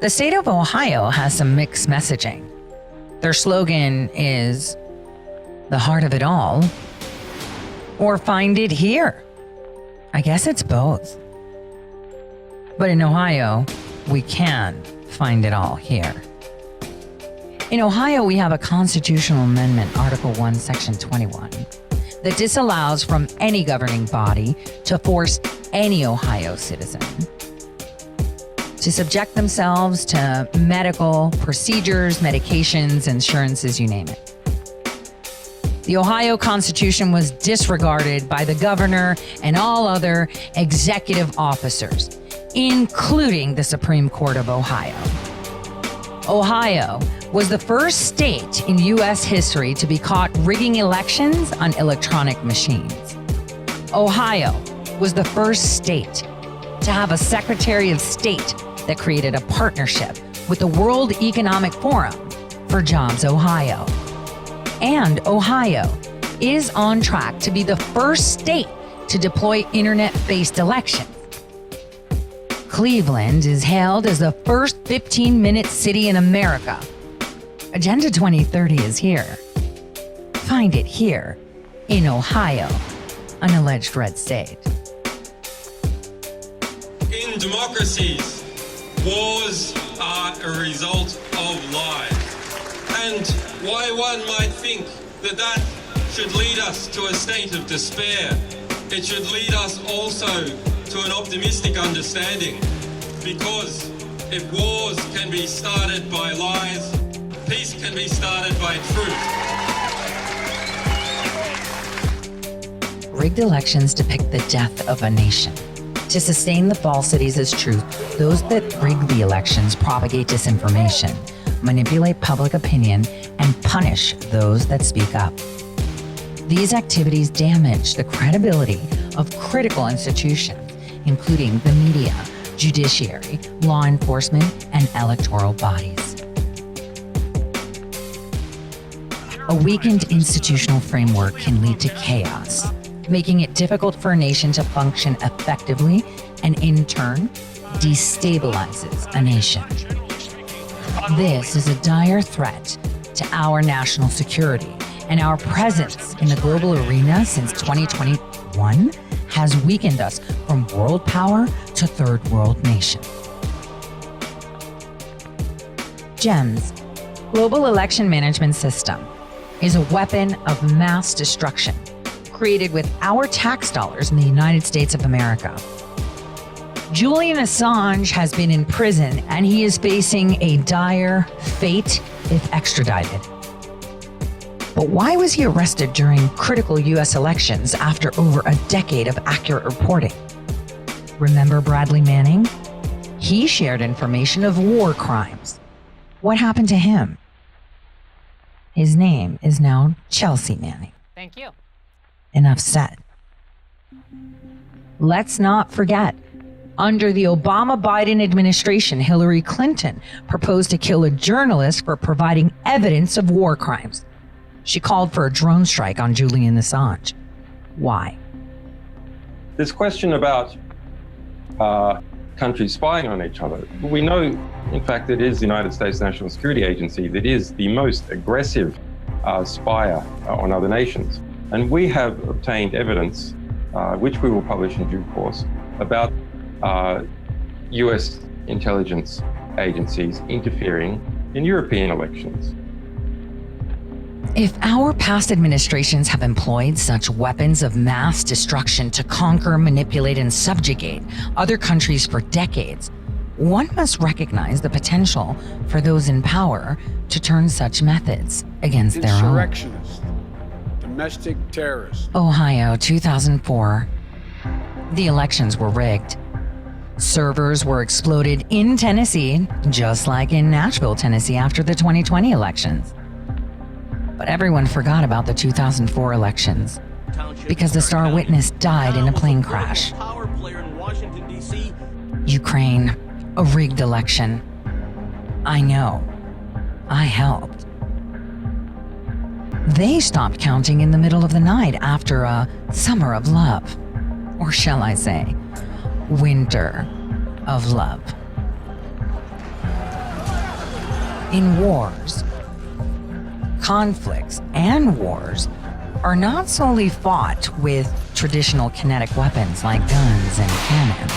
The state of Ohio has some mixed messaging. Their slogan is the heart of it all, or find it here. I guess it's both. But in Ohio, we can find it all here. In Ohio, we have a constitutional amendment, Article 1, Section 21, that disallows from any governing body to force any Ohio citizen to subject themselves to medical procedures, medications, insurances, you name it. The Ohio Constitution was disregarded by the governor and all other executive officers, including the Supreme Court of Ohio. Ohio was the first state in U.S. history to be caught rigging elections on electronic machines. Ohio was the first state to have a Secretary of State that created a partnership with the World Economic Forum for Jobs Ohio. And Ohio is on track to be the first state to deploy internet-based elections. Cleveland is hailed as the first 15-minute city in America. Agenda 2030 is here. Find it here in Ohio, an alleged red state. In democracies, wars are a result of lies. And why one might think that that should lead us to a state of despair, it should lead us also to an optimistic understanding. Because if wars can be started by lies, peace can be started by truth. Rigged elections depict the death of a nation. To sustain the falsities as truth, those that rig the elections propagate disinformation, manipulate public opinion, and punish those that speak up. These activities damage the credibility of critical institutions, including the media, judiciary, law enforcement, and electoral bodies. A weakened institutional framework can lead to chaos, making it difficult for a nation to function effectively and, in turn, destabilizes a nation. This is a dire threat to our national security, and our presence in the global arena since 2021 has weakened us from world power to third world nation. GEMS, Global Election Management System, is a weapon of mass destruction created with our tax dollars in the United States of America. Julian Assange has been in prison and he is facing a dire fate if extradited. But why was he arrested during critical U.S. elections after over a decade of accurate reporting? Remember Bradley Manning? He shared information of war crimes. What happened to him? His name is now Chelsea Manning. Thank you. Enough said. Let's not forget, under the Obama-Biden administration, Hillary Clinton proposed to kill a journalist for providing evidence of war crimes. She called for a drone strike on Julian Assange. Why? This question about countries spying on each other, we know, in fact, it is the United States National Security Agency that is the most aggressive spyer on other nations. And we have obtained evidence, which we will publish in due course, about US intelligence agencies interfering in European elections. If our past administrations have employed such weapons of mass destruction to conquer, manipulate, and subjugate other countries for decades, one must recognize the potential for those in power to turn such methods against their own. Insurrectionists, domestic terrorists. Ohio, 2004. The elections were rigged. Servers were exploded in Tennessee, just like in Nashville, Tennessee after the 2020 elections. But everyone forgot about the 2004 elections because the star witness died in a plane crash. Ukraine, a rigged election. I know. I helped. They stopped counting in the middle of the night after a summer of love. Or shall I say, winter of love. in wars, conflicts and wars are not solely fought with traditional kinetic weapons like guns and cannons.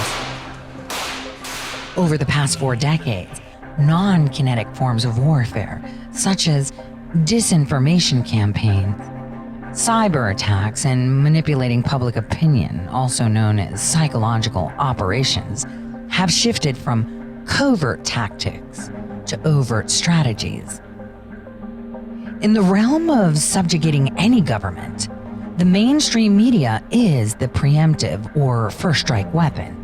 Over the past 4 decades, non-kinetic forms of warfare, such as disinformation campaigns, cyber attacks, and manipulating public opinion, also known as psychological operations, have shifted from covert tactics to overt strategies. In the realm of subjugating any government, the mainstream media is the preemptive or first strike weapon.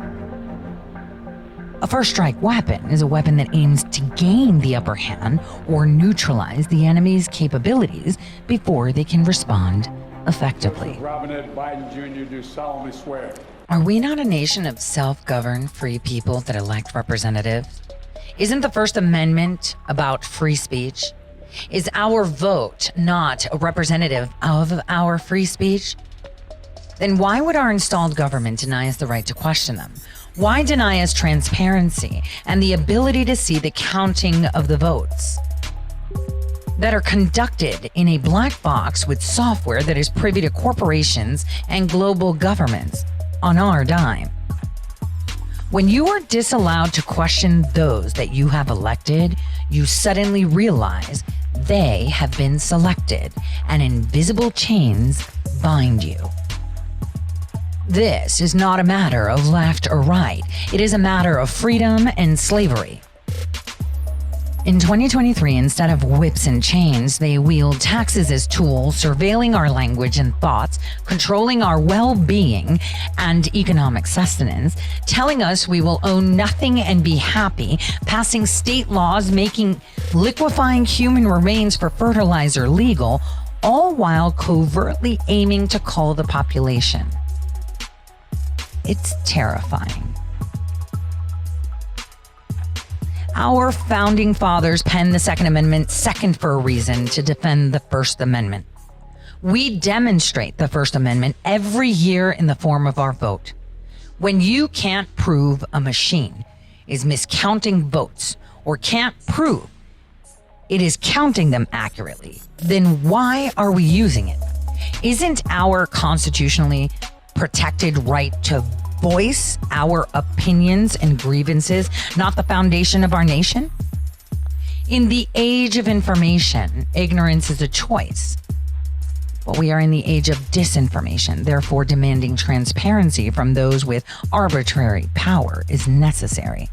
A first strike weapon is a weapon that aims to gain the upper hand or neutralize the enemy's capabilities before they can respond effectively. Robert Biden Jr. do solemnly swear. Are we not a nation of self-governed free people that elect representatives? Isn't the First Amendment about free speech? Is our vote not a representative of our free speech? Then why would our installed government deny us the right to question them? Why deny us transparency and the ability to see the counting of the votes that are conducted in a black box with software that is privy to corporations and global governments on our dime? When you are disallowed to question those that you have elected, you suddenly realize they have been selected and invisible chains bind you. This is not a matter of left or right. It is a matter of freedom and slavery. In 2023, instead of whips and chains, they wield taxes as tools, surveilling our language and thoughts, controlling our well-being and economic sustenance, telling us we will own nothing and be happy, passing state laws making liquefying human remains for fertilizer legal, all while covertly aiming to cull the population. It's terrifying. Our founding fathers penned the Second Amendment second for a reason, to defend the First Amendment. We demonstrate the First Amendment every year in the form of our vote. When you can't prove a machine is miscounting votes or can't prove it is counting them accurately, then why are we using it? Isn't our constitutionally protected right to voice our opinions and grievances not the foundation of our nation? In the age of information, ignorance is a choice. But we are in the age of disinformation, therefore demanding transparency from those with arbitrary power is necessary.